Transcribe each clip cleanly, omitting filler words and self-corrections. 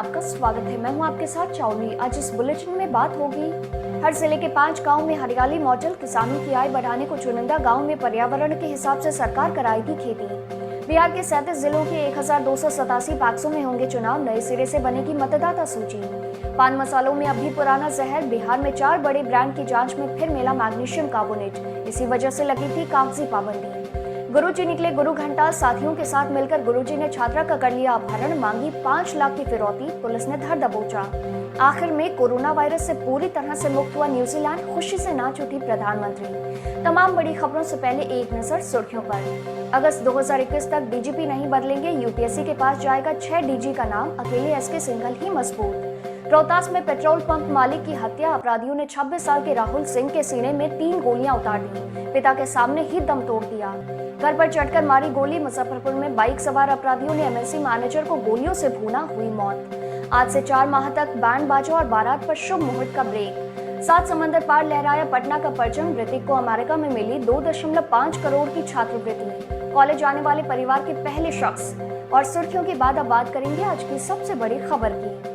आपका स्वागत है। मैं हूं आपके साथ चाउली। आज इस बुलेटिन में बात होगी हर जिले के 5 गांव में हरियाली मॉडल, किसानों की आय बढ़ाने को चुनिंदा गांव में पर्यावरण के हिसाब से सरकार कराएगी खेती। बिहार के 37 जिलों के 1287 पैक्सों में होंगे चुनाव, नए सिरे से बनेगी मतदाता सूची। पान मसालों में अब भी पुराना जहर, बिहार में 4 बड़े ब्रांड की जांच में फिर मिला मैग्नीशियम कार्बोनेट, इसी वजह से लगी थी कागजी पाबंदी। गुरुजी निकले गुरु घंटा, साथियों के साथ मिलकर गुरुजी ने छात्रा का कर लिया अपहरण, मांगी 5 लाख की फिरौती, पुलिस ने धर दबोचा। आखिर में कोरोना वायरस से पूरी तरह से मुक्त हुआ न्यूजीलैंड, खुशी से नाच उठी प्रधानमंत्री। तमाम बड़ी खबरों से पहले एक नजर सुर्खियों पर। अगस्त 2021 तक डीजीपी नहीं बदलेंगे, यूपीएससी के पास जाएगा 6 डीजी का नाम, अकेले एसके सिंघल ही मजबूत। रोहतास में पेट्रोल पंप मालिक की हत्या, अपराधियों ने 26 साल के राहुल सिंह के सीने में 3 गोलियां उतार दी, पिता के सामने ही दम तोड़ दिया। घर पर चढ़कर मारी गोली, मुजफ्फरपुर में बाइक सवार अपराधियों ने एमएनसी मैनेजर को गोलियों से भूना, हुई मौत। आज से 4 माह तक बैंड बाजा और बारात पर शुभ मुहूर्त का ब्रेक। 7 समंदर पार लहराया पटना का परचम, ऋतिक को अमेरिका में मिली 2.5 करोड़ की छात्रवृत्ति, कॉलेज जाने वाले परिवार के पहले शख्स। और सुर्खियों के बाद अब बात करेंगे आज की सबसे बड़ी खबर की।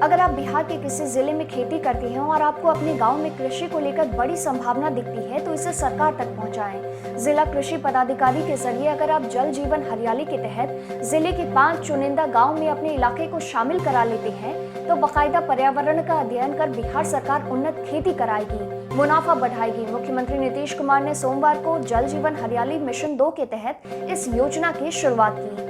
अगर आप बिहार के किसी जिले में खेती करते हैं और आपको अपने गांव में कृषि को लेकर बड़ी संभावना दिखती है तो इसे सरकार तक पहुंचाएं। जिला कृषि पदाधिकारी के जरिए अगर आप जल जीवन हरियाली के तहत जिले के 5 चुनिंदा गांव में अपने इलाके को शामिल करा लेते हैं तो बाकायदा पर्यावरण का अध्ययन कर बिहार सरकार उन्नत खेती कराएगी, मुनाफा बढ़ाएगी। मुख्यमंत्री नीतीश कुमार ने सोमवार को जल जीवन हरियाली मिशन 2 के तहत इस योजना की शुरुआत की।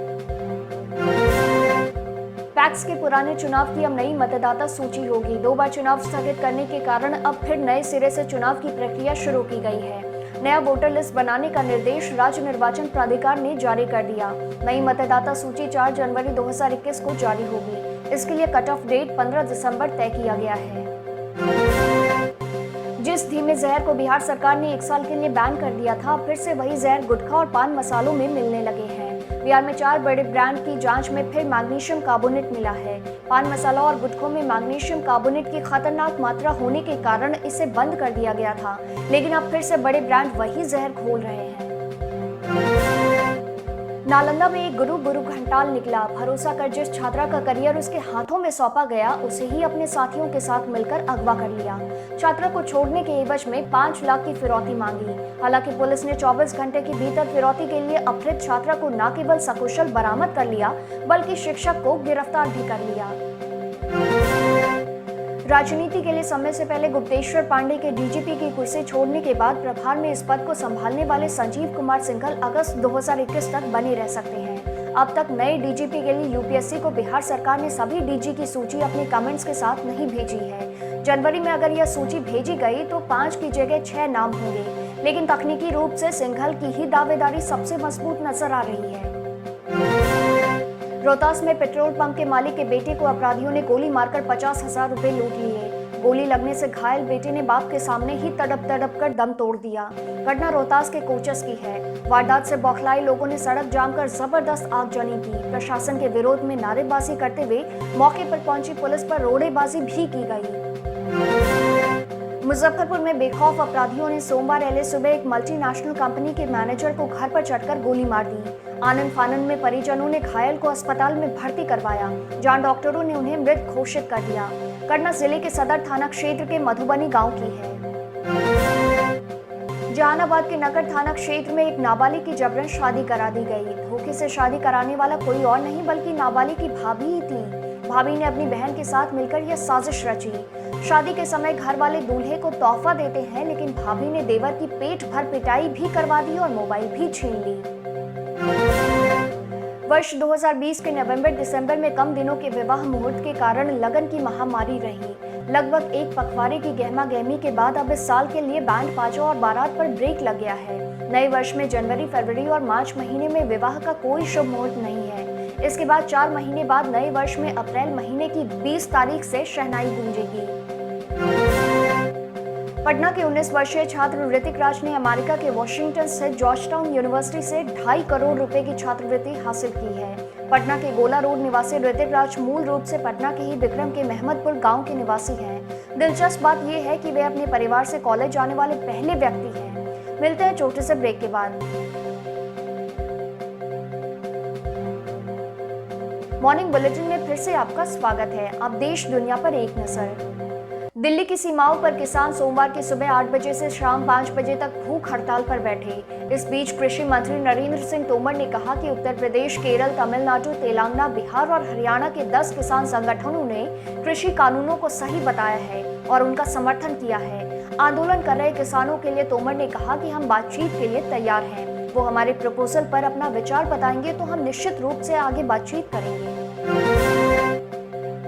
पैक्स के पुराने चुनाव की अब नई मतदाता सूची होगी। 2 बार चुनाव स्थगित करने के कारण अब फिर नए सिरे से चुनाव की प्रक्रिया शुरू की गई है। नया वोटर लिस्ट बनाने का निर्देश राज्य निर्वाचन प्राधिकार ने जारी कर दिया। नई मतदाता सूची 4 जनवरी 2021 को जारी होगी। इसके लिए कट ऑफ डेट 15 दिसंबर तय किया गया है। जिस धीमे जहर को बिहार सरकार ने 1 साल के लिए बैन कर दिया था, फिर से वही जहर गुटखा और पान मसालों में मिलने लगे हैं। बिहार में 4 बड़े ब्रांड की जांच में फिर मैग्नीशियम कार्बोनेट मिला है। पान मसाला और गुटखों में मैग्नीशियम कार्बोनेट की खतरनाक मात्रा होने के कारण इसे बंद कर दिया गया था, लेकिन अब फिर से बड़े ब्रांड वही जहर घोल रहे हैं। नालंदा में एक गुरु घंटाल निकला। भरोसा कर जिस छात्रा का करियर उसके हाथों में सौंपा गया, उसे ही अपने साथियों के साथ मिलकर अगवा कर लिया। छात्रा को छोड़ने के एवज में 5 लाख की फिरौती मांगी। हालांकि पुलिस ने 24 घंटे के भीतर फिरौती के लिए अपहृत छात्रा को न केवल सकुशल बरामद कर लिया, बल्कि शिक्षक को गिरफ्तार भी कर लिया। राजनीति के लिए समय से पहले गुप्तेश्वर पांडे के डीजीपी की कुर्सी छोड़ने के बाद प्रभार में इस पद को संभालने वाले संजीव कुमार सिंघल अगस्त 2021 तक बने रह सकते हैं। अब तक नए डीजीपी के लिए यूपीएससी को बिहार सरकार ने सभी डीजी की सूची अपने कमेंट्स के साथ नहीं भेजी है। जनवरी में अगर यह सूची भेजी गई तो 5 की जगह 6 नाम होंगे, लेकिन तकनीकी रूप से सिंघल की ही दावेदारी सबसे मजबूत नजर आ रही है। रोहतास में पेट्रोल पंप के मालिक के बेटे को अपराधियों ने गोली मारकर 50,000 रुपए लूट लिए। गोली लगने से घायल बेटे ने बाप के सामने ही तड़प कर दम तोड़ दिया। घटना रोहतास के कोचस की है। वारदात से बौखलाए लोगों ने सड़क जाम कर जबरदस्त आगजनी की। प्रशासन के विरोध में नारेबाजी करते हुए मौके पर पहुंची पुलिस पर रोड़ेबाजी भी की गई। मुजफ्फरपुर में बेखौफ अपराधियों ने सोमवार एले सुबह एक मल्टीनेशनल कंपनी के मैनेजर को घर पर चढ़कर गोली मार दी। आनंद फानन में परिजनों ने घायल को अस्पताल में भर्ती करवाया, जहां डॉक्टरों ने उन्हें मृत घोषित कर दिया। घटना जिले के सदर थाना क्षेत्र के मधुबनी गांव की है। जहानाबाद के नगर थाना क्षेत्र में एक नाबालिग की जबरन शादी करा दी गई। धोखे से शादी कराने वाला कोई और नहीं बल्कि नाबालिग की भाभी ही थी। भाभी ने अपनी बहन के साथ मिलकर यह साजिश रची। शादी के समय घर वाले दूल्हे को तोहफा देते हैं, लेकिन भाभी ने देवर की पेट भर पिटाई भी करवा दी और मोबाइल भी छीन ली। वर्ष 2020 के नवंबर-दिसंबर में कम दिनों के विवाह मुहूर्त के कारण लगन की महामारी रही। लगभग 1 पखवाड़े की गहमा गहमी के बाद अब इस साल के लिए बैंड बाजा और बारात पर ब्रेक लग गया है। नए वर्ष में जनवरी, फरवरी और मार्च महीने में विवाह का कोई शुभ मुहूर्त नहीं है। इसके बाद 4 महीने बाद नए वर्ष में अप्रैल महीने की 20 तारीख से शहनाई गूंजेगी। पटना के 19 वर्षीय छात्र ऋतिक राज ने अमेरिका के वॉशिंगटन स्थित जॉर्जटाउन यूनिवर्सिटी से 2.5 करोड़ रुपए की छात्रवृत्ति हासिल की है। पटना के गोला रोड निवासी ऋतिक राज मूल रूप से पटना के ही विक्रम के महमदपुर गांव के निवासी हैं। दिलचस्प बात यह है कि वे अपने परिवार से कॉलेज जाने वाले पहले व्यक्ति हैं। मिलते हैं छोटे से ब्रेक के बाद। मॉर्निंग बुलेटिन में फिर से आपका स्वागत है। अब देश दुनिया पर एक नजर। दिल्ली की सीमाओं पर किसान सोमवार की सुबह 8 बजे से शाम 5 बजे तक भूख हड़ताल पर बैठे। इस बीच कृषि मंत्री नरेंद्र सिंह तोमर ने कहा कि उत्तर प्रदेश, केरल, तमिलनाडु, तेलंगाना, बिहार और हरियाणा के 10 किसान संगठनों ने कृषि कानूनों को सही बताया है और उनका समर्थन किया है। आंदोलन कर रहे किसानों के लिए तोमर ने कहा कि हम बातचीत के लिए तैयार हैं। वो हमारे प्रपोजल पर अपना विचार बताएंगे तो हम निश्चित रूप से आगे बातचीत करेंगे।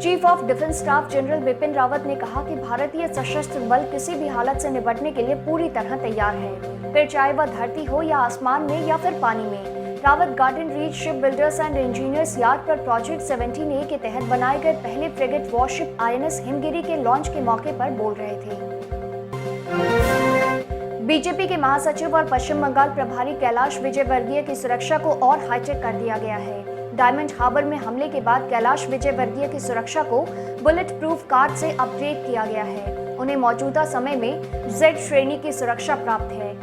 Chief of defence staff general Bipin Rawat ने कहा कि भारतीय सशस्त्र बल किसी भी हालत से निपटने के लिए पूरी तरह तैयार है, फिर चाहे वह धरती हो या आसमान में या फिर पानी में। Rawat garden reach ship builders and engineers yard पर प्रोजेक्ट 17A के तहत बनाए गए पहले फ्रिगेट वॉरशिप INS हिमगिरी के लॉन्च के मौके पर बोल रहे थे। बीजेपी के महासचिव और पश्चिम बंगाल प्रभारी कैलाश विजयवर्गीय की सुरक्षा को और हाईटेक कर दिया गया है। डायमंड हार्बर में हमले के बाद कैलाश विजयवर्गीय की सुरक्षा को बुलेट प्रूफ कार से अपग्रेड किया गया है। उन्हें मौजूदा समय में Z श्रेणी की सुरक्षा प्राप्त है।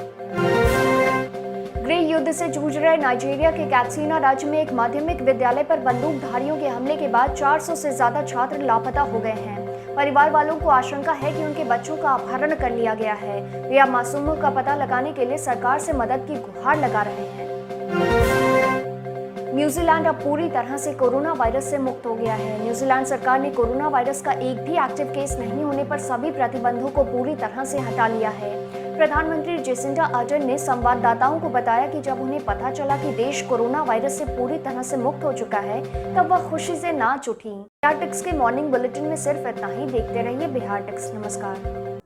गृह युद्ध से जूझ रहे नाइजीरिया के कैटसीना राज्य में एक माध्यमिक विद्यालय पर बंदूकधारियों के हमले के बाद 400 से ज्यादा छात्र लापता हो गए हैं। परिवार वालों को आशंका है कि उनके बच्चों का अपहरण कर लिया गया है। वे अब मासूमों का पता लगाने के लिए सरकार से मदद की गुहार लगा रहे हैं। न्यूजीलैंड अब पूरी तरह से कोरोना वायरस से मुक्त हो गया है। न्यूजीलैंड सरकार ने कोरोना वायरस का एक भी एक्टिव केस नहीं होने पर सभी प्रतिबंधों को पूरी तरह से हटा लिया है। प्रधानमंत्री जेसिंडा आर्डर्न ने संवाददाताओं को बताया कि जब उन्हें पता चला कि देश कोरोना वायरस से पूरी तरह से मुक्त हो चुका है, तब वह खुशी से नाच उठी। बिहार टिक्स के मॉर्निंग बुलेटिन में सिर्फ इतना ही। देखते रहिए बिहार टिक्स। नमस्कार।